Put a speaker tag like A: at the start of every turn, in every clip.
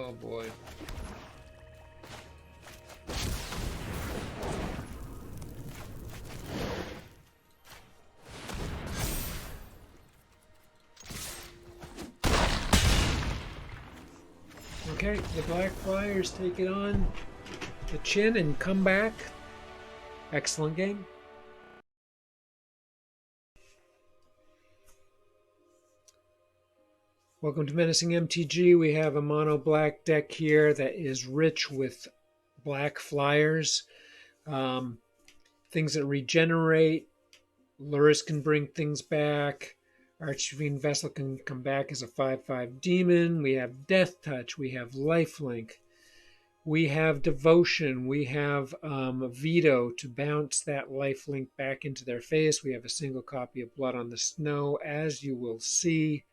A: Oh boy. Okay, the Black Flyers take it on the chin and come back. Excellent game. Welcome to Menacing MTG. We have a mono black deck here that is rich with black flyers. Things that regenerate. Luris can bring things back. Archfiend Vessel can come back as a 5/5 demon. We have Death Touch. We have Lifelink. We have Devotion. We have Veto to bounce that Lifelink back into their face. We have a single copy of Blood on the Snow. As you will see,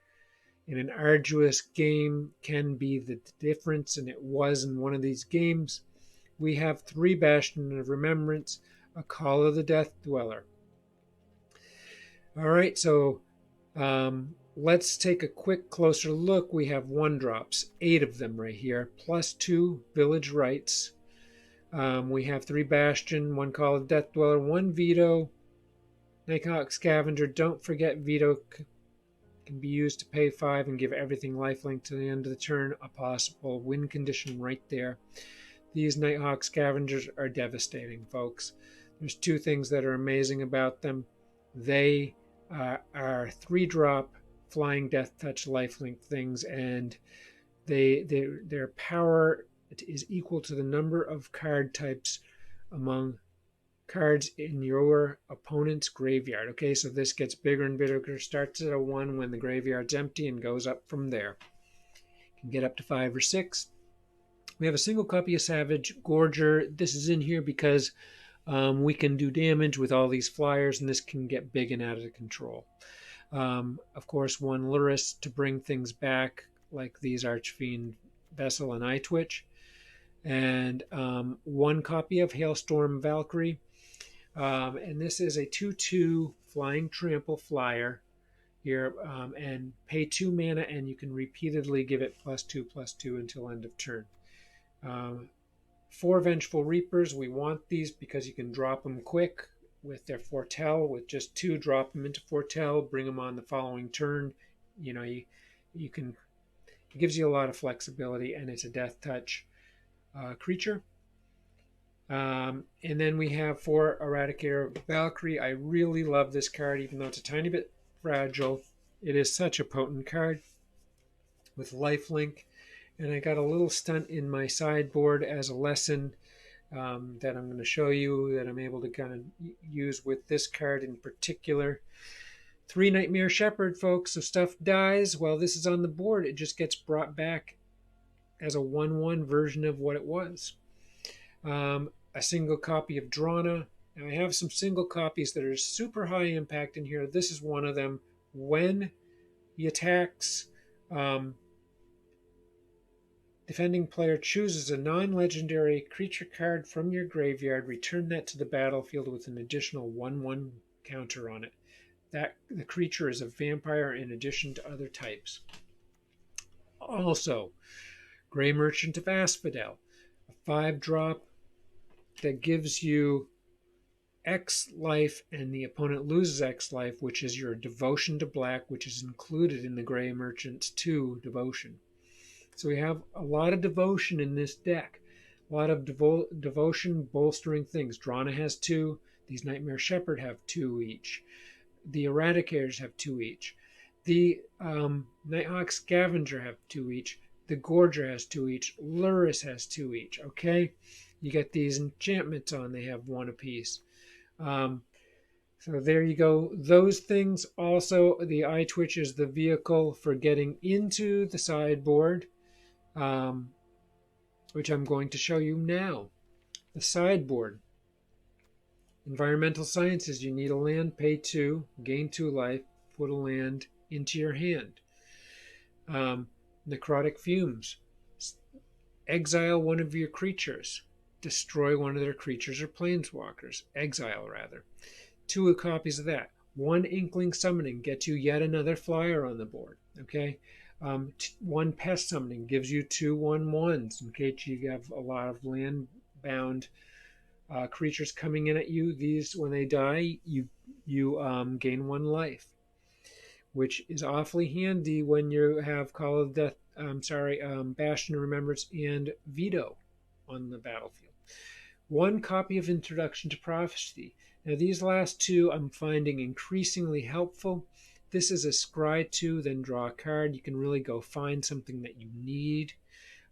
A: in an arduous game can be the difference, and it was in one of these games. We have 3 Bastion of Remembrance, a Call of the Death Dweller. All right, so let's take a quick closer look. We have 1-drops, 8 of them right here, plus 2 Village Rites. We have 3 Bastion, 1 Call of Death Dweller, 1 Veto, Nighthawk Scavenger. Don't forget Veto can be used to pay 5 and give everything lifelink to the end of the turn. A possible win condition right there. These Nighthawk Scavengers are devastating, folks. There's 2 things that are amazing about them. They are 3-drop flying death touch lifelink things, and their power is equal to the number of card types among cards in your opponent's graveyard. Okay, so this gets bigger and bigger. Starts at a 1 when the graveyard's empty and goes up from there. Can get up to 5 or 6. We have a single copy of Savage Gorger. This is in here because we can do damage with all these flyers, and this can get big and out of control. Of course, 1 Luris to bring things back, like these Archfiend Vessel and Eye Twitch. And 1 copy of Hailstorm Valkyrie. And this is a 2/2 flying trample flyer here, and pay 2 mana, and you can repeatedly give it +2/+2 until end of turn. 4 Vengeful Reapers. We want these because you can drop them quick with their Foretell. With just 2, drop them into Foretell, bring them on the following turn. You know, you can. It gives you a lot of flexibility, and it's a death touch creature. And then we have 4 Eradicator Valkyrie. I really love this card, even though it's a tiny bit fragile. It is such a potent card with lifelink. And I got a little stunt in my sideboard as a lesson that I'm going to show you that I'm able to kind of use with this card in particular. 3 Nightmare Shepherd, folks. So stuff dies while this is on the board. It just gets brought back as a 1/1 version of what it was. A single copy of Drana. Now I have some single copies that are super high impact in here. This is one of them. When he attacks, defending player chooses a non-legendary creature card from your graveyard. Return that to the battlefield with an additional 1/1 counter on it. That the creature is a vampire in addition to other types. Also, Grey Merchant of Asphodel, a 5-drop that gives you X life, and the opponent loses X life, which is your devotion to black, which is included in the Grey Merchant's 2 devotion. So we have a lot of devotion in this deck. A lot of devotion bolstering things. Drana has 2. These Nightmare Shepherd have 2 each. The Eradicators have 2 each. The Nighthawk Scavenger have 2 each. The Gorger has 2 each. Luris has 2 each. Okay? You get these enchantments on. They have 1 apiece. So there you go. Those things also, the Eye Twitch is the vehicle for getting into the sideboard, which I'm going to show you now. The sideboard. Environmental Sciences, you need a land, pay 2, gain 2 life, put a land into your hand. Necrotic Fumes. Exile one of your creatures. Destroy one of their creatures or planeswalkers. Exile, rather. 2 copies of that. 1 Inkling Summoning gets you yet another flyer on the board. Okay? One pest summoning gives you 2/1/1s in case you have a lot of land bound creatures coming in at you. These, when they die, you gain 1 life, which is awfully handy when you have Call of Death. Bastion of Remembrance and Veto on the battlefield. 1 copy of Introduction to Prophecy. Now these last two I'm finding increasingly helpful. This is a scry 2, then draw a card. You can really go find something that you need.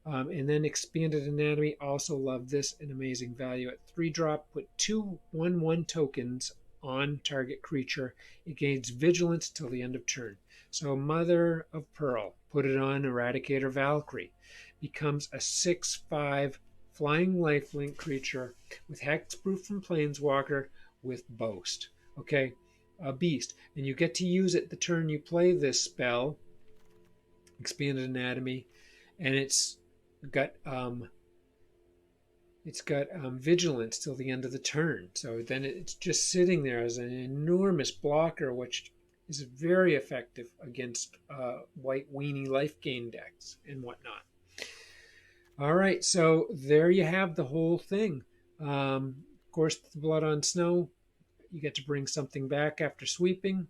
A: And then Expanded Anatomy, also love this, an amazing value. At 3-drop, put 2/1/1 tokens on target creature. It gains vigilance till the end of turn. So Mother of Pearl, put it on Eradicator Valkyrie. Becomes a 6/5 flying lifelink creature with hexproof from Planeswalker with Boast. Okay, a beast. And you get to use it the turn you play this spell, Expanded Anatomy, and it's got vigilance till the end of the turn. So then it's just sitting there as an enormous blocker, which is very effective against white weenie life gain decks and whatnot. All right, so there you have the whole thing. Of course, the Blood on Snow, you get to bring something back after sweeping.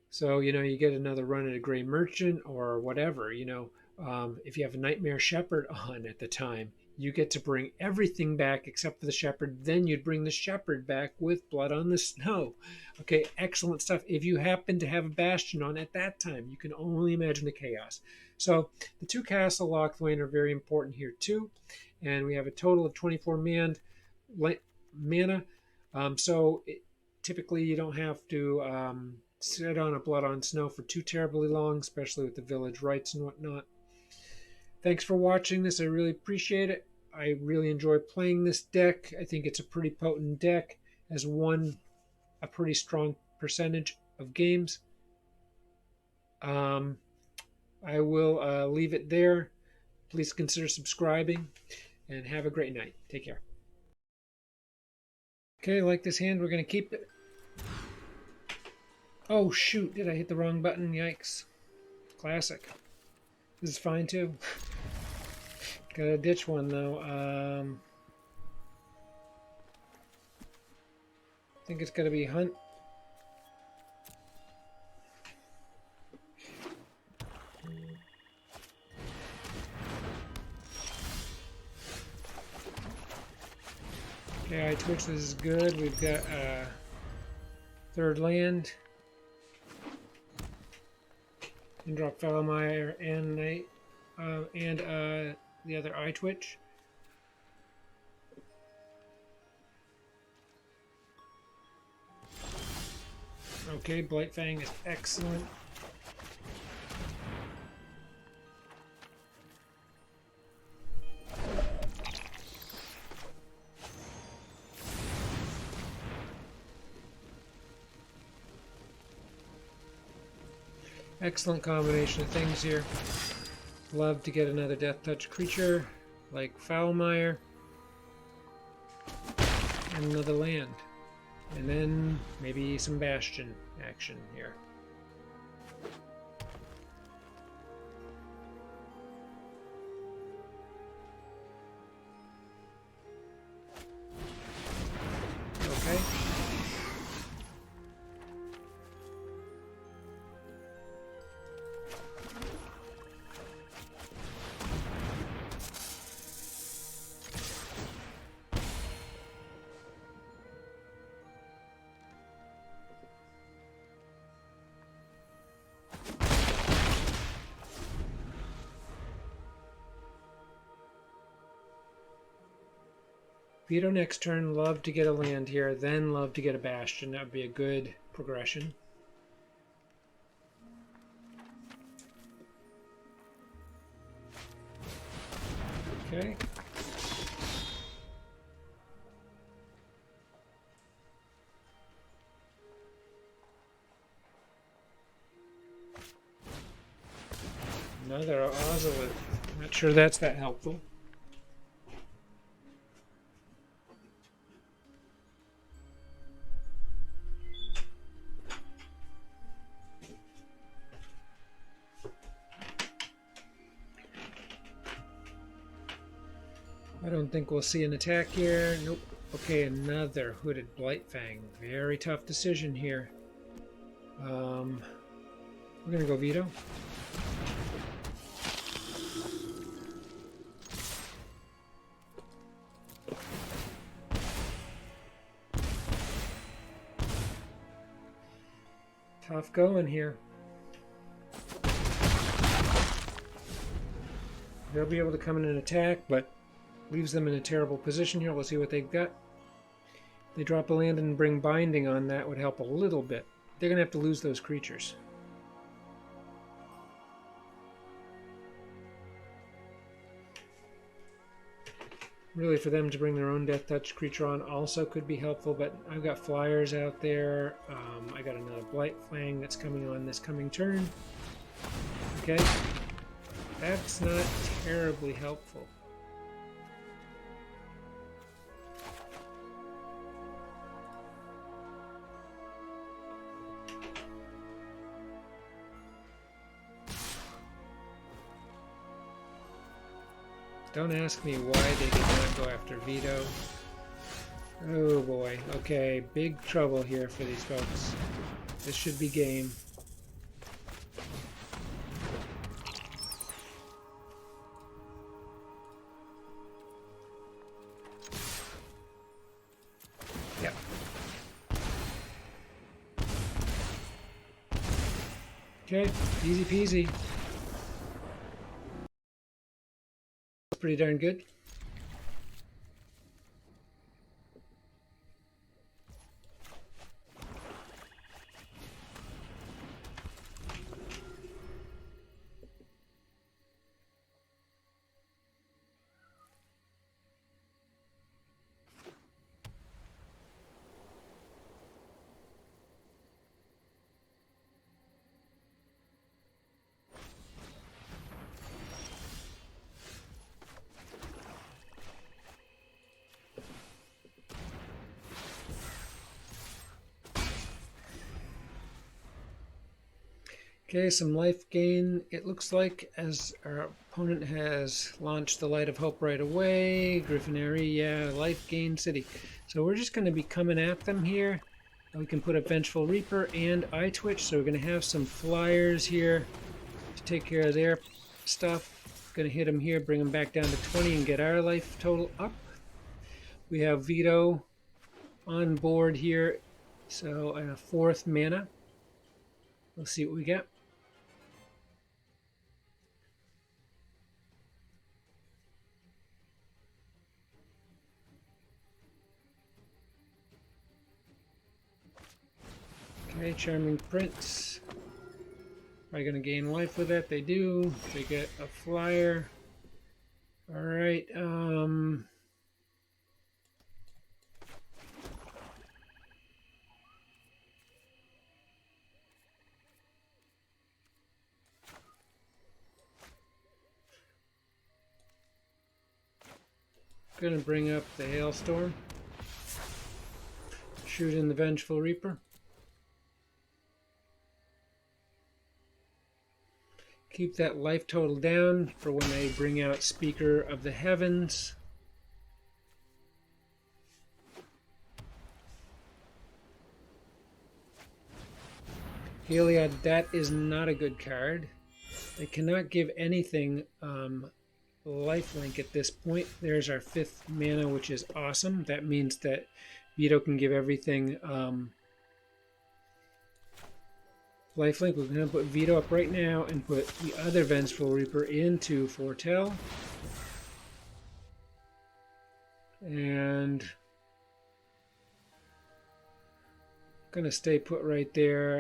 A: So, you get another run at a Gray Merchant or whatever, if you have a Nightmare Shepherd on at the time, you get to bring everything back except for the Shepherd. Then you'd bring the Shepherd back with Blood on the Snow. Okay, excellent stuff. If you happen to have a Bastion on at that time, you can only imagine the chaos. So the 2 Castle Locthwain are very important here too. And we have a total of 24 mana. Typically you don't have to sit on a Blood on Snow for too terribly long, especially with the village rites and whatnot. Thanks for watching this. I really appreciate it. I really enjoy playing this deck. I think it's a pretty potent deck. Has won a pretty strong percentage of games. I will leave it there. Please consider subscribing and have a great night. Take care. Okay, like this hand, we're going to keep it. Oh shoot, did I hit the wrong button? Yikes. Classic. This is fine too. Gotta ditch one though. I think it's gotta be Hunt. Okay, I Twitch, this is good. We've got 3rd land. And drop Fellmire and Knight, and the other eye twitch. Okay, Blightfang is excellent. Excellent combination of things here. Love to get another Death Touch creature like Foulmire and another land. And then maybe some Bastion action here. Okay. Veto next turn, love to get a land here, then love to get a Bastion. That would be a good progression. Okay. Another Ozolith. Not sure that's that helpful. I don't think we'll see an attack here. Nope. Okay, another Hooded Blightfang. Very tough decision here. We're gonna go Veto. Tough going here. They'll be able to come in and attack, but leaves them in a terrible position here. We'll see what they've got. If they drop a land and bring Binding on, that would help a little bit. They're going to have to lose those creatures. Really, for them to bring their own Death Touch creature on also could be helpful, but I've got flyers out there. I got another Blightfang that's coming on this coming turn. Okay. That's not terribly helpful. Don't ask me why they did not go after Veto. Oh boy. Okay, big trouble here for these folks. This should be game. Yep. Okay, easy peasy. Pretty darn good. Okay, some life gain, it looks like, as our opponent has launched the Light of Hope right away. Griffinary, yeah, life gain city. So we're just going to be coming at them here. We can put a Vengeful Reaper and Eye Twitch, so we're going to have some flyers here to take care of their stuff. Going to hit them here, bring them back down to 20 and get our life total up. We have Veto on board here, so a 4th mana. Let's see what we get. Okay, Charming Prince. Are you going to gain life with that? They do. They get a flyer. Alright, gonna bring up the Hailstorm. Shoot in the Vengeful Reaper. Keep that life total down for when they bring out Speaker of the Heavens. Heliod, that is not a good card. They cannot give anything lifelink at this point. There's our 5th mana, which is awesome. That means that Veto can give everything lifelink. We're going to put Veto up right now and put the other Vengeful Reaper into Foretell. And going to stay put right there.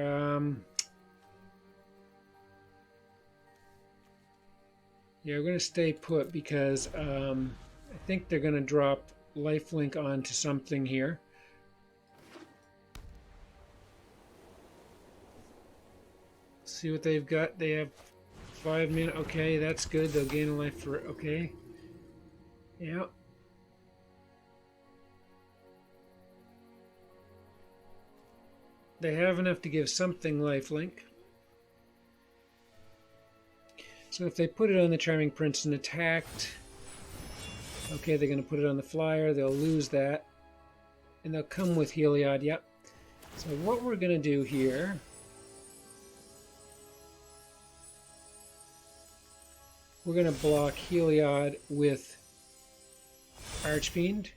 A: Yeah, we're going to stay put because I think they're going to drop lifelink onto something here. See what they've got. They have 5 minutes. Okay, that's good. They'll gain a life for... Okay. Yeah. They have enough to give something lifelink. So if they put it on the Charming Prince and attacked, Okay, they're going to put it on the flyer. They'll lose that. And they'll come with Heliod, yep. So what we're going to do here... we're going to block Heliod with Archfiend.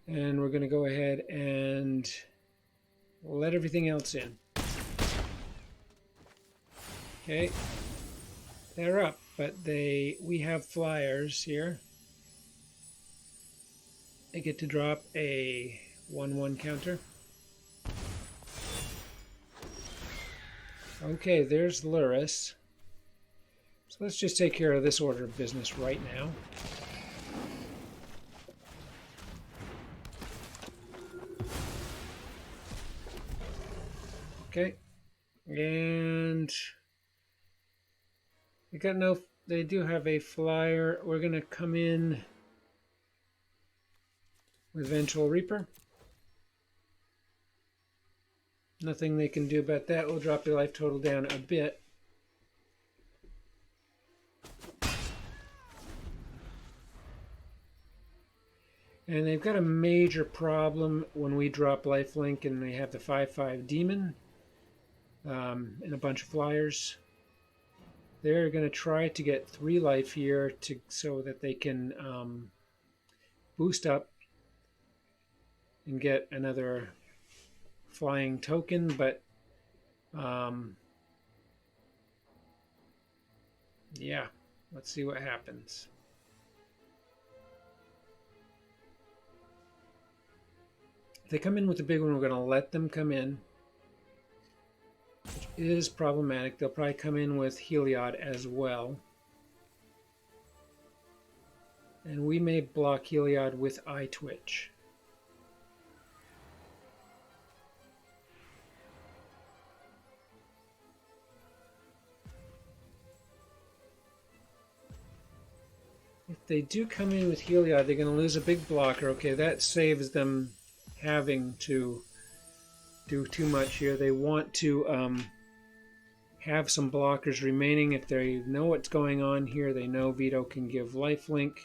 A: And we're going to go ahead and let everything else in. Okay. They're up, but we have flyers here. They get to drop a 1/1 counter. Okay, there's Luris. So let's just take care of this order of business right now. Okay, and they do have a flyer. We're going to come in with Vengeful Reaper. Nothing they can do about that. We'll drop their life total down a bit. And they've got a major problem when we drop lifelink and they have the 5/5 demon and a bunch of flyers. They're going to try to get 3 life here so that they can boost up and get another flying token, but yeah, let's see what happens. If they come in with the big one, we're going to let them come in, which is problematic. They'll probably come in with Heliod as well. And we may block Heliod with Eye Twitch. If they do come in with Heliod, they're going to lose a big blocker. Okay, that saves them having to do too much here. They want to have some blockers remaining. If they know what's going on here, they know Vito can give lifelink.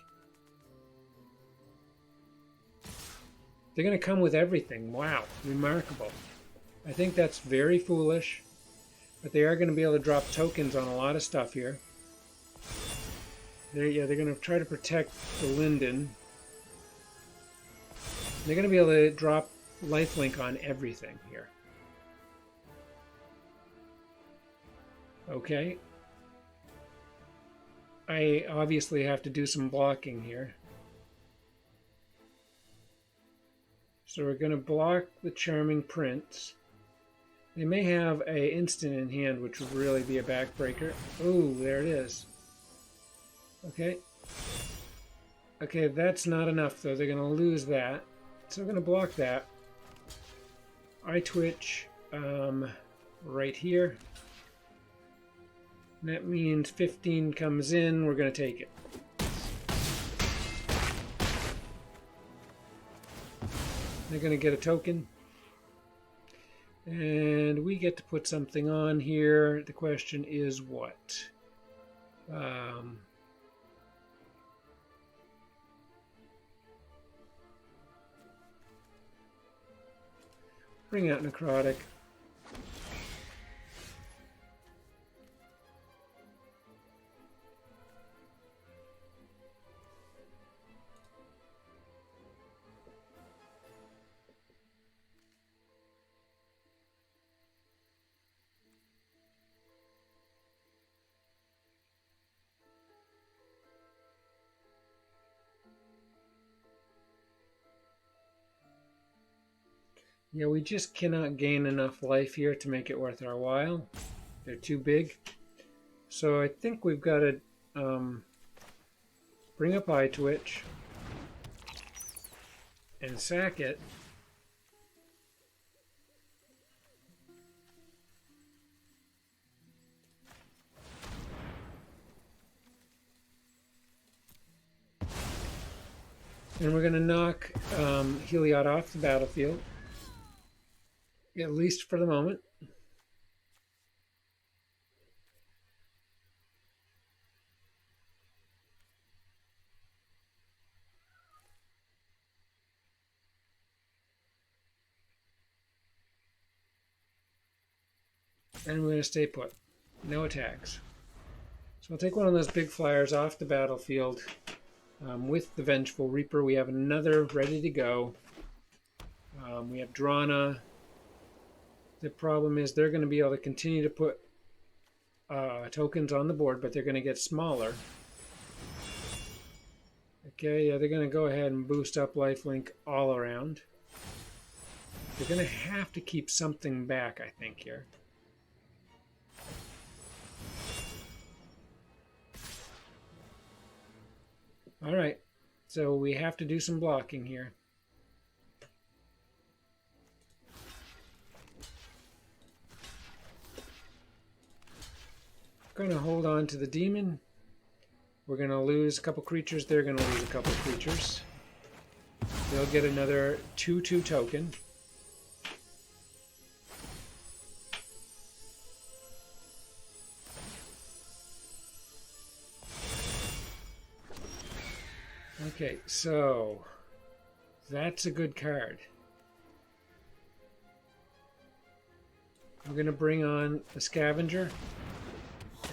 A: They're going to come with everything. Wow, remarkable. I think that's very foolish, but they are going to be able to drop tokens on a lot of stuff here. They're going to try to protect the Linden. They're going to be able to drop lifelink on everything here. Okay. I obviously have to do some blocking here. So we're going to block the Charming Prince. They may have an instant in hand, which would really be a backbreaker. Ooh, there it is. Okay. Okay, that's not enough, though. They're going to lose that. So we're going to block that. Eye Twitch right here. And that means 15 comes in. We're going to take it. They're going to get a token. And we get to put something on here. The question is what? Bring out Necrotic. Yeah, we just cannot gain enough life here to make it worth our while. They're too big. So I think we've got to bring up Eye Twitch and sack it. And we're going to knock Heliod off the battlefield. At least for the moment. And we're going to stay put. No attacks. So we'll take one of those big flyers off the battlefield with the Vengeful Reaper. We have another ready to go. We have Drana. The problem is they're going to be able to continue to put tokens on the board, but they're going to get smaller. Okay, yeah, they're going to go ahead and boost up lifelink all around. They're going to have to keep something back, I think, here. All right, so we have to do some blocking here. Going to hold on to the demon. We're going to lose a couple creatures. They're going to lose a couple creatures. They'll get another 2/2 token. Okay, so that's a good card. I'm going to bring on the Scavenger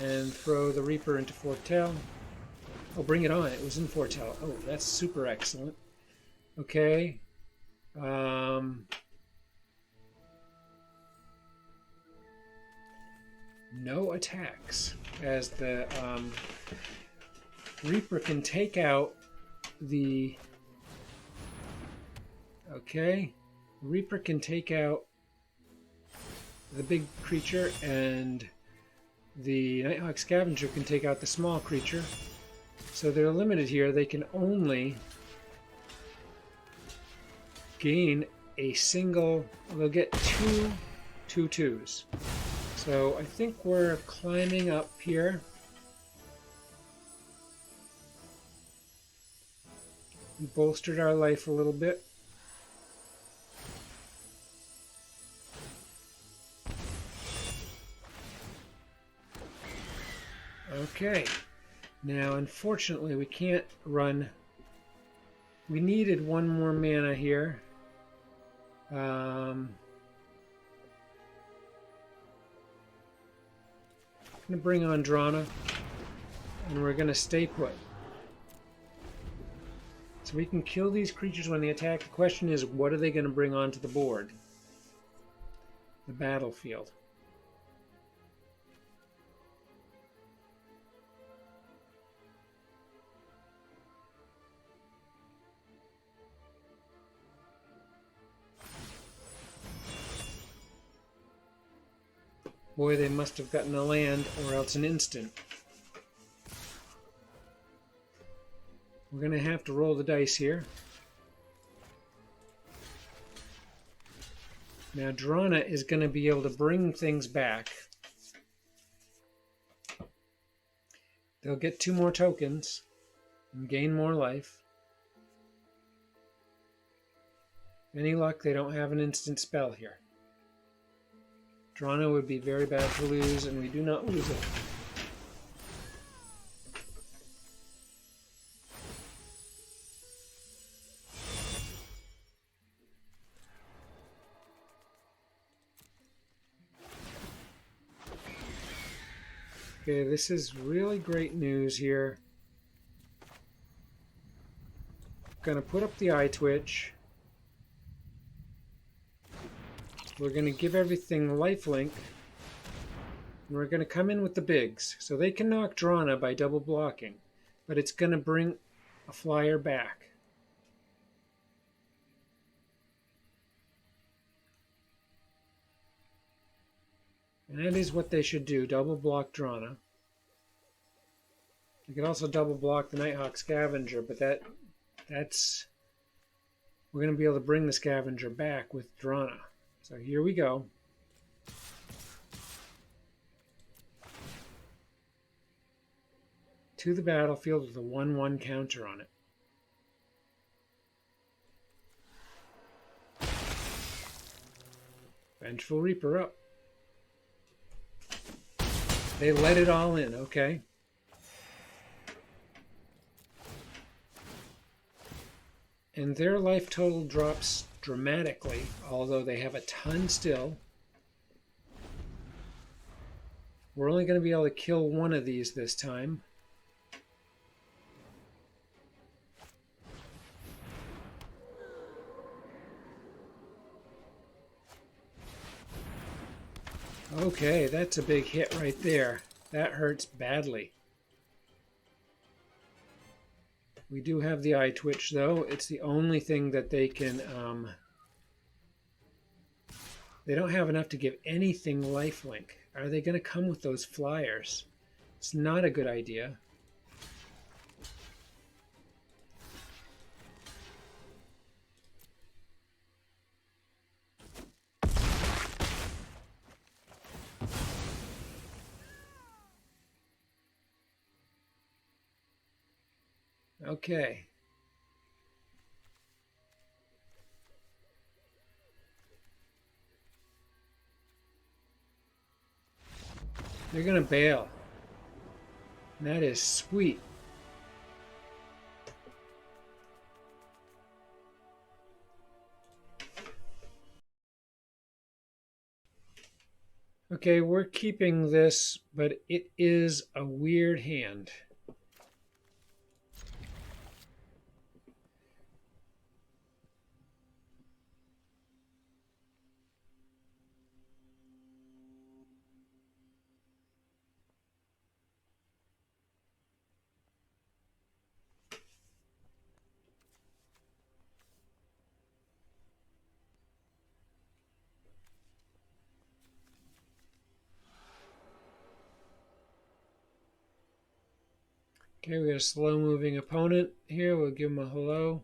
A: and throw the Reaper into Foretell. Oh, bring it on. It was in Foretell. Oh, that's super excellent. Okay. No attacks, as the Reaper can take out the... Okay. Reaper can take out the big creature, and the Nighthawk Scavenger can take out the small creature. So they're limited here. They can only gain a single... They'll get 2/2s. So I think we're climbing up here. We bolstered our life a little bit. Okay. Now, unfortunately, we can't run. We needed one more mana here. I'm going to bring on Drana, and we're going to stay put. So we can kill these creatures when they attack. The question is, what are they going to bring onto the board? The battlefield. Boy, they must have gotten a land or else an instant. We're going to have to roll the dice here. Now, Drana is going to be able to bring things back. They'll get 2 more tokens and gain more life. Any luck, they don't have an instant spell here. Drana would be very bad to lose, and we do not lose it. Okay, this is really great news here. Gonna put up the eye twitch. We're going to give everything lifelink. And we're going to come in with the bigs. So they can knock Drana by double blocking. But it's going to bring a flyer back. And that is what they should do. Double block Drana. You could also double block the Nighthawk Scavenger. But that's... We're going to be able to bring the Scavenger back with Drana. So here we go. To the battlefield with a 1/1 counter on it. Vengeful Reaper up. They let it all in, okay. And their life total drops dramatically, although they have a ton still. We're only going to be able to kill one of these this time. Okay, that's a big hit right there. That hurts badly. We do have the eye twitch, though. It's the only thing that they can... they don't have enough to give anything lifelink. Are they going to come with those flyers? It's not a good idea. Okay. They're going to bail. And that is sweet. Okay, we're keeping this, but it is a weird hand. Okay, we got a slow-moving opponent here. We'll give him a hello.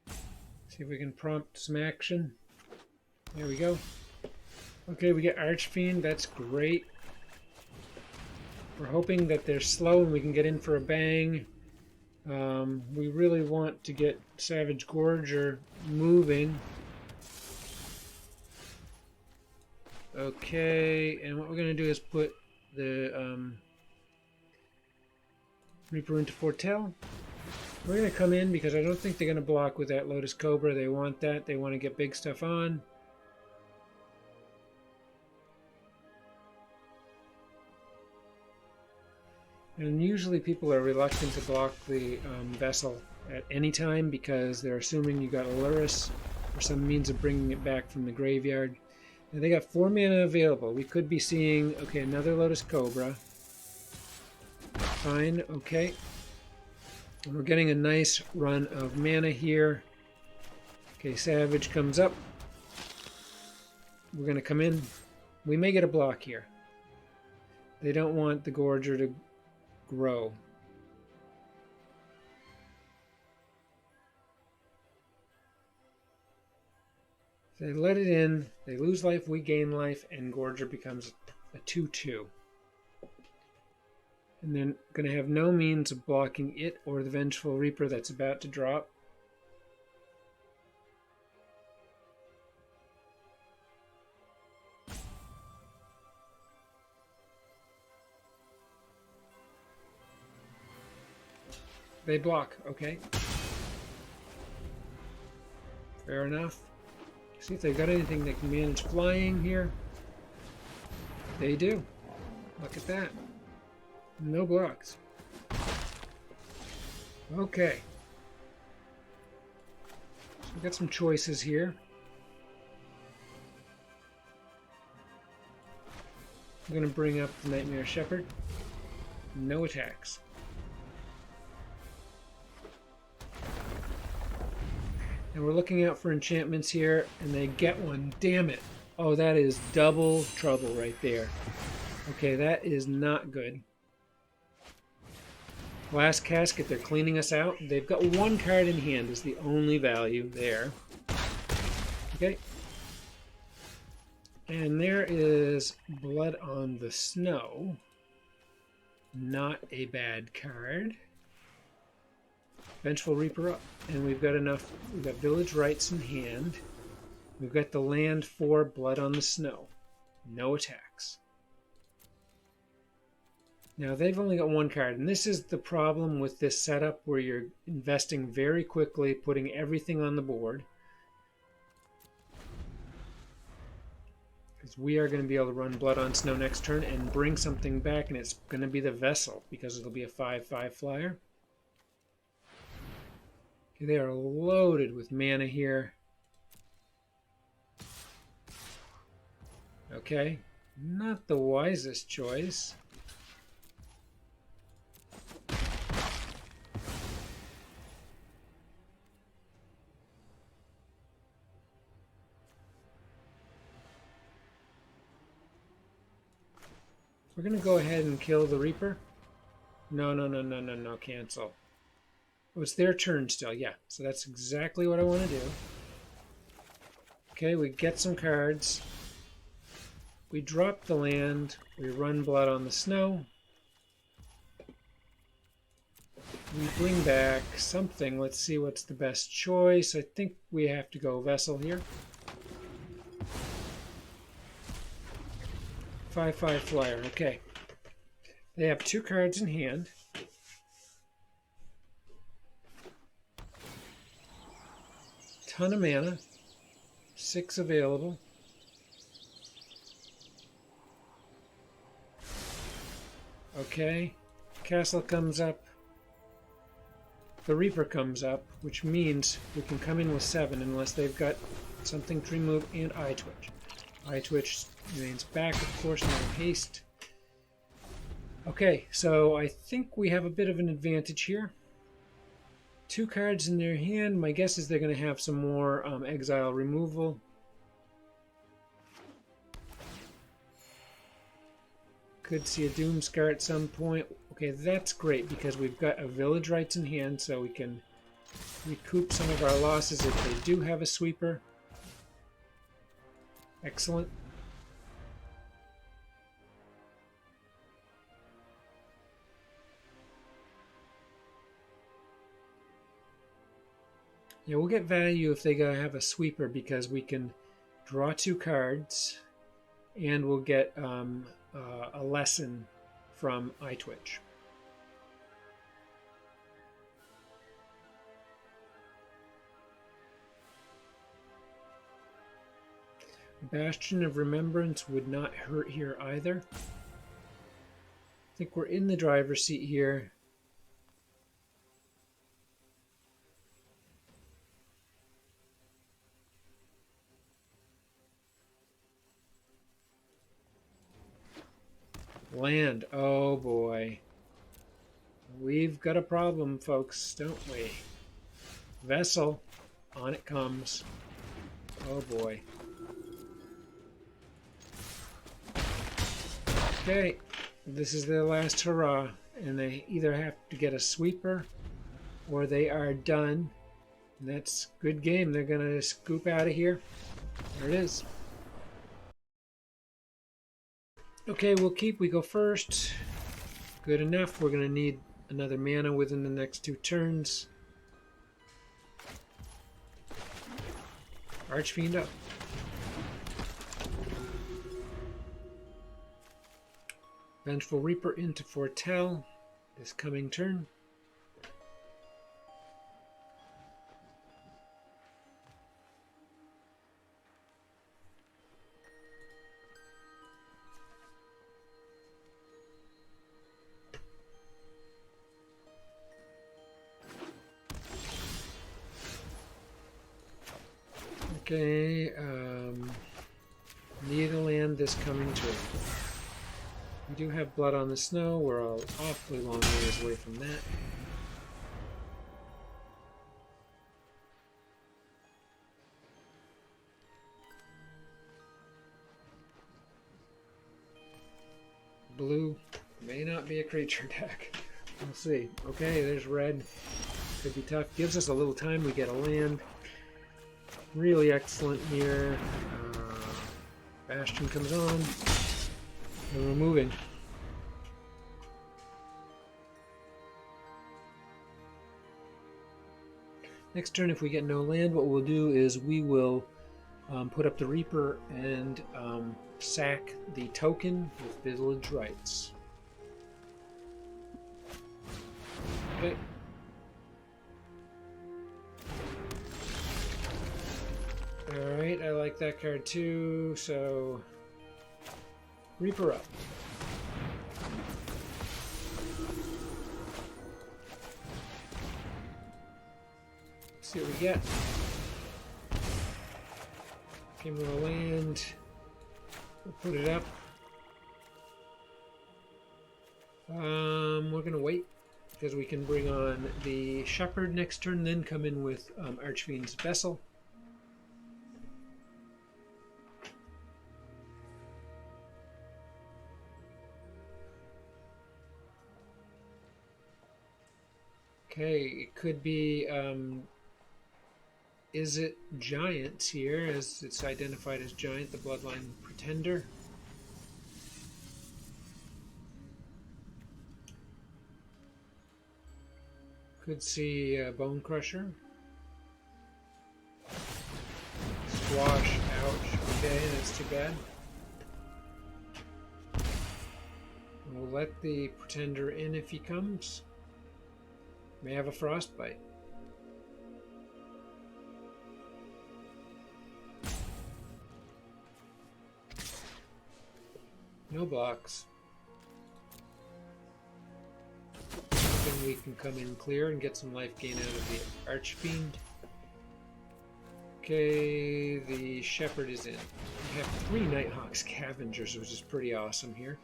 A: See if we can prompt some action. There we go. Okay, we get Archfiend. That's great. We're hoping that they're slow and we can get in for a bang. We really want to get Savage Gorger moving. Okay, and what we're going to do is put the Reaper into Foretell. We're going to come in because I don't think they're going to block with that Lotus Cobra. They want that. They want to get big stuff on. And usually people are reluctant to block the vessel at any time because they're assuming you got Luris or some means of bringing it back from the graveyard. And they got 4 mana available. We could be seeing, okay, another Lotus Cobra. Fine, okay. And we're getting a nice run of mana here. Okay, Savage comes up. We're going to come in. We may get a block here. They don't want the Gorger to grow. They let it in, they lose life, we gain life, and Gorger becomes a 2/2. And they're going to have no means of blocking it or the Vengeful Reaper that's about to drop. They block, okay. Fair enough. See if they've got anything that can manage flying here. They do. Look at that. No blocks. Okay. So we've got some choices here. I'm going to bring up the Nightmare Shepherd. No attacks. And we're looking out for enchantments here, and they get one. Damn it. Oh, that is double trouble right there. Okay, that is not good. Glass Casket, they're cleaning us out. They've got 1 card in hand is the only value there. Okay. And there is Blood on the Snow. Not a bad card. Vengeful Reaper up. And we've got enough. We've got Village Rites in hand. We've got the land for Blood on the Snow. No attacks. Now they've only got 1 card, and this is the problem with this setup where you're investing very quickly, putting everything on the board. Because we are going to be able to run Blood on Snow next turn and bring something back, and it's going to be the Vessel, because it'll be a 5/5 flyer. Okay, they are loaded with mana here. Okay, not the wisest choice. We're going to go ahead and kill the Reaper. No, cancel. Oh, it's their turn still, yeah. So that's exactly what I want to do. Okay, we get some cards. We drop the land. We run Blood on the Snow. We bring back something. Let's see what's the best choice. I think we have to go Vessel here. 5/5 flyer, okay. They have 2 cards in hand. Ton of mana. 6 available. Okay. Castle comes up. The Reaper comes up, which means we can come in with 7 unless they've got something to remove and Eye Twitch. Eye Twitch remains back, of course, no haste. Okay, so I think we have a bit of an advantage here. 2 cards in their hand. My guess is they're going to have some more exile removal. Could see a Doomscar at some point. Okay, that's great because we've got a Village Rites in hand, so we can recoup some of our losses if they do have a sweeper. Excellent. Yeah, we'll get value if they have a sweeper because we can draw 2 cards and we'll get a lesson from Eye Twitch. Bastion of Remembrance would not hurt here either. I think we're in the driver's seat here. Land. Oh boy. We've got a problem, folks, don't we? Vessel. On it comes. Oh boy. Okay. This is their last hurrah. And they either have to get a sweeper or they are done. And that's good game. They're going to scoop out of here. There it is. Okay, we go first. Good enough. We're going to need another mana within the next 2 turns. Archfiend up. Vengeful Reaper into Foretell this coming turn. Okay, need a land this coming turn. We do have Blood on the Snow. We're an awfully long ways away from that. Blue may not be a creature deck. We'll see. Okay, there's red. Could be tough. Gives us a little time. We get a land. Really excellent here. Bastion comes on. And we're moving. Next turn, if we get no land, what we'll do is we will put up the Reaper and sack the token with Village Rites. Okay. Alright, I like that card too, so Reaper up. Let's see what we get. Came to land. We'll put it up. We're gonna wait because we can bring on the Shepherd next turn, then come in with Archfiend's Vessel. Okay, it could be, is it Giants here, as it's identified as Giant, the Bloodline Pretender? Could see Bone Crusher. Squash, ouch, okay, that's too bad. We'll let the Pretender in if he comes. May have a Frostbite. No blocks. Then we can come in clear and get some life gain out of the Archfiend. Okay, the Shepherd is in. We have 3 Nighthawk Scavengers, which is pretty awesome here.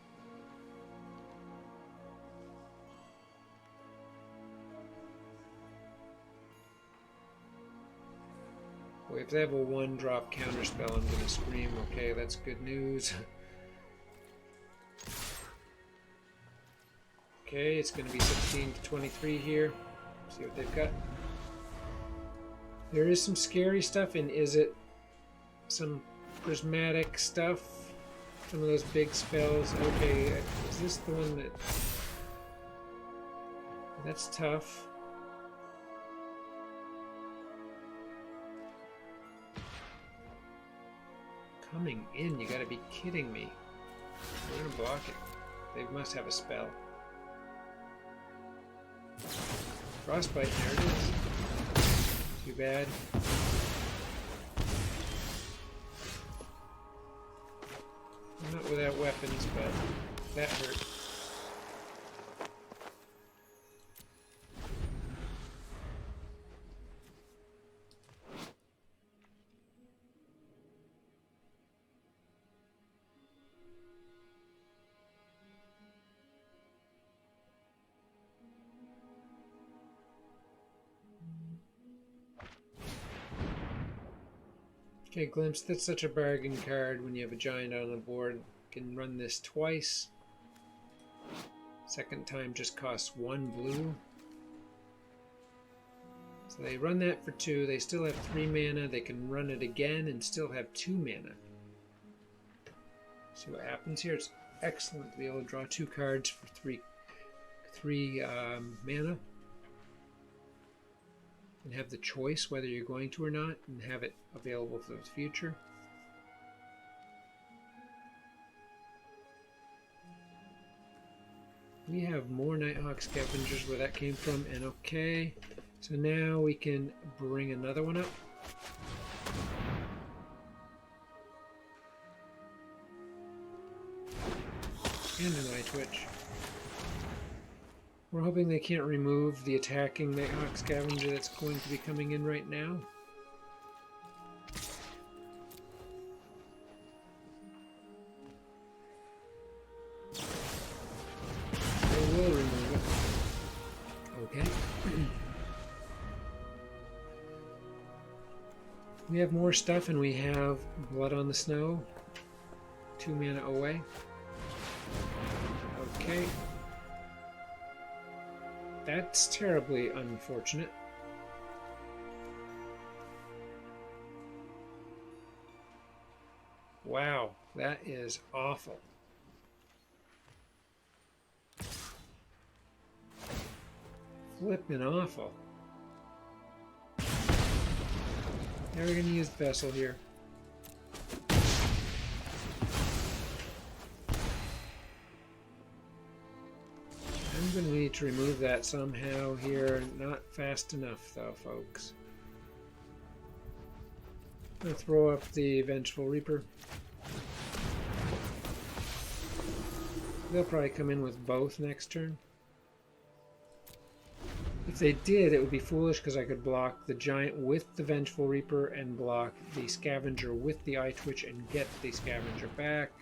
A: Boy, if they have a 1-drop counterspell, I'm gonna scream. Okay, that's good news. Okay, it's going to be 16 to 23 here. See what they've got. There is some scary stuff in Is It? Some prismatic stuff. Some of those big spells. Okay, is this the one that... That's tough. Coming in, you gotta be kidding me. We're gonna block it. They must have a spell. Frostbite, there it is. Too bad. I'm not without weapons, but that hurt. Okay, Glimpse, that's such a bargain card when you have a giant on the board. You can run this twice. Second time just costs 1 blue. So they run that for 2. They still have 3 mana. They can run it again and still have 2 mana. See what happens here. It's excellent to be able to draw 2 cards for 3 mana. And have the choice whether you're going to or not, and have it available for the future. We have more Nighthawk Scavengers where that came from, and okay. So now we can bring another one up. And an Eye Twitch. We're hoping they can't remove the attacking Nighthawk Scavenger that's going to be coming in right now. They will remove it. Okay. We have more stuff, and we have Blood on the Snow. 2 mana away. Okay. That's terribly unfortunate. Wow, that is awful. Flippin' awful. Now we're going to use Vessel here. I'm going to need to remove that somehow here. Not fast enough, though, folks. I'm going to throw up the Vengeful Reaper. They'll probably come in with both next turn. If they did, it would be foolish because I could block the Giant with the Vengeful Reaper and block the Scavenger with the Eye Twitch and get the Scavenger back.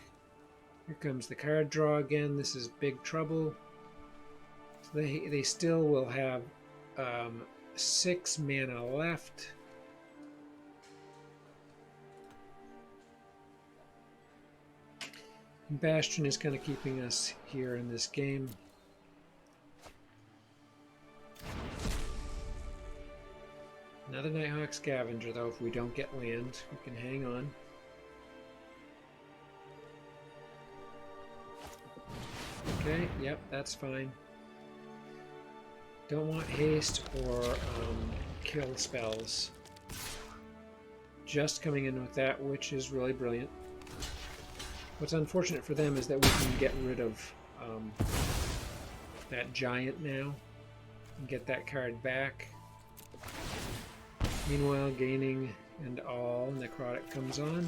A: Here comes the card draw again. This is big trouble. So they still will have 6 mana left. Bastion is kind of keeping us here in this game. Another Nighthawk Scavenger, though. If we don't get land, we can hang on. Okay, yep, that's fine. Don't want haste or kill spells. Just coming in with that, which is really brilliant. What's unfortunate for them is that we can get rid of that Giant now and get that card back. Meanwhile, gaining and all necrotic comes on.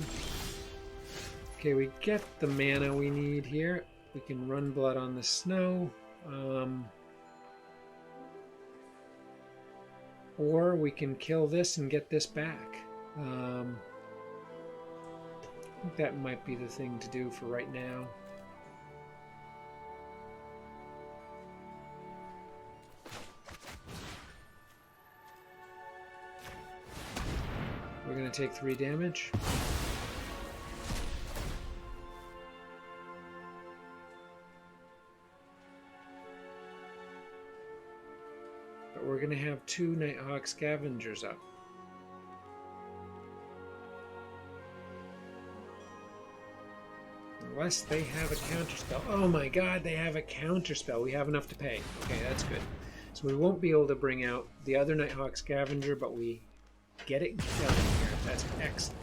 A: Okay, we get the mana we need here. We can run Blood on the Snow. Or we can kill this and get this back. I think that might be the thing to do for right now. We're going to take 3 damage. But we're going to have 2 Nighthawk Scavengers up. Unless they have a counterspell. Oh my god, they have a counterspell. We have enough to pay. Okay, that's good. So we won't be able to bring out the other Nighthawk Scavenger, but we get it done here. That's excellent.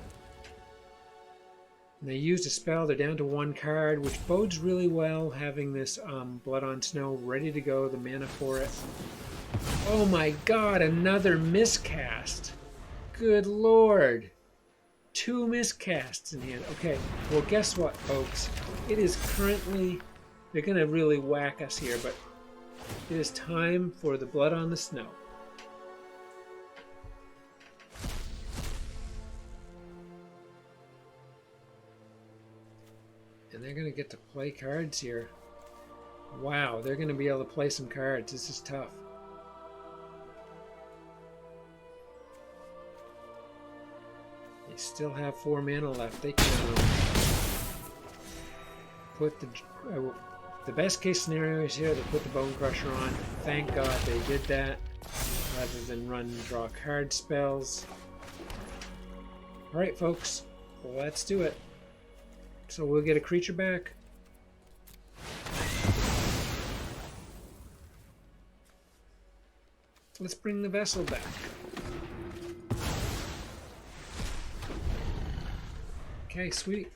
A: And they used a spell. They're down to 1 card, which bodes really well, having this Blood on Snow ready to go, the mana for it. Oh my god, another miscast. Good lord. 2 miscasts in hand. Okay, well guess what, folks? It is currently... They're going to really whack us here, but it is time for the Blood on the Snow. And they're going to get to play cards here. Wow, they're going to be able to play some cards. This is tough. They still have 4 mana left. They can put the best case scenario is here. They put the Bone Crusher on. Thank God they did that, rather than run and draw card spells. All right, folks, let's do it. So we'll get a creature back. Let's bring the vessel back. Okay, sweet.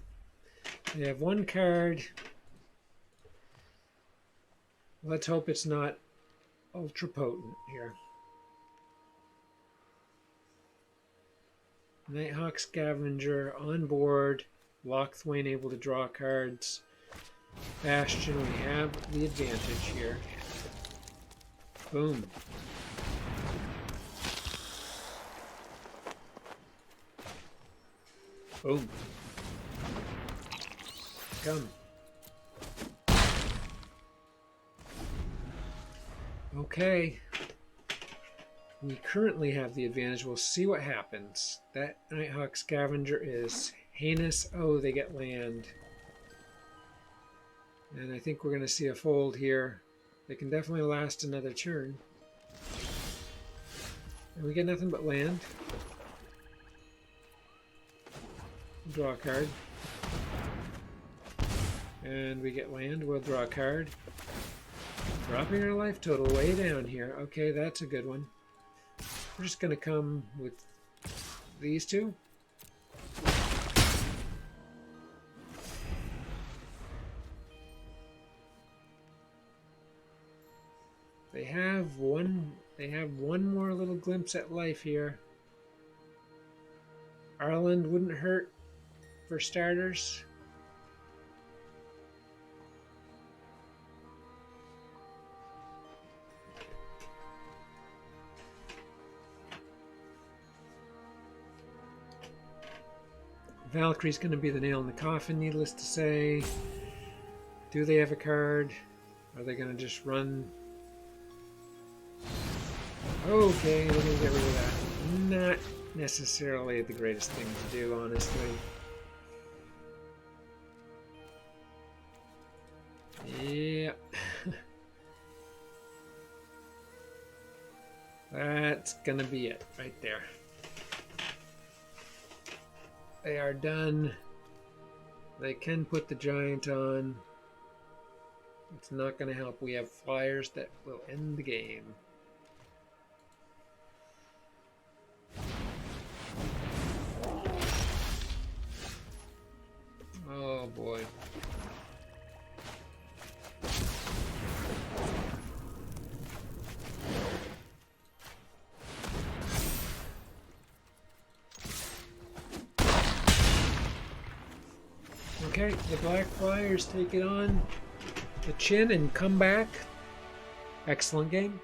A: We have 1 card. Let's hope it's not ultra potent here. Nighthawk Scavenger on board. Lochthwain able to draw cards. Bastion, we have the advantage here. Boom. Boom. Come. Okay. We currently have the advantage. We'll see what happens. That Nighthawk Scavenger is heinous. Oh, they get land. And I think we're going to see a fold here. They can definitely last another turn. And we get nothing but land. Draw a card. And we get land. We'll draw a card. Dropping our life total way down here. Okay, that's a good one. We're just going to come with these 2. They have one more little glimpse at life here. Ireland wouldn't hurt for starters. Valkyrie's going to be the nail in the coffin, needless to say. Do they have a card? Are they going to just run? Okay, let me get rid of that. Not necessarily the greatest thing to do, honestly. Yeah. That's gonna be it right there. They are done. They can put the giant on. It's not gonna help. We have flyers that will end the game. Oh boy. Okay, the black flyers take it on the chin and come back. Excellent game.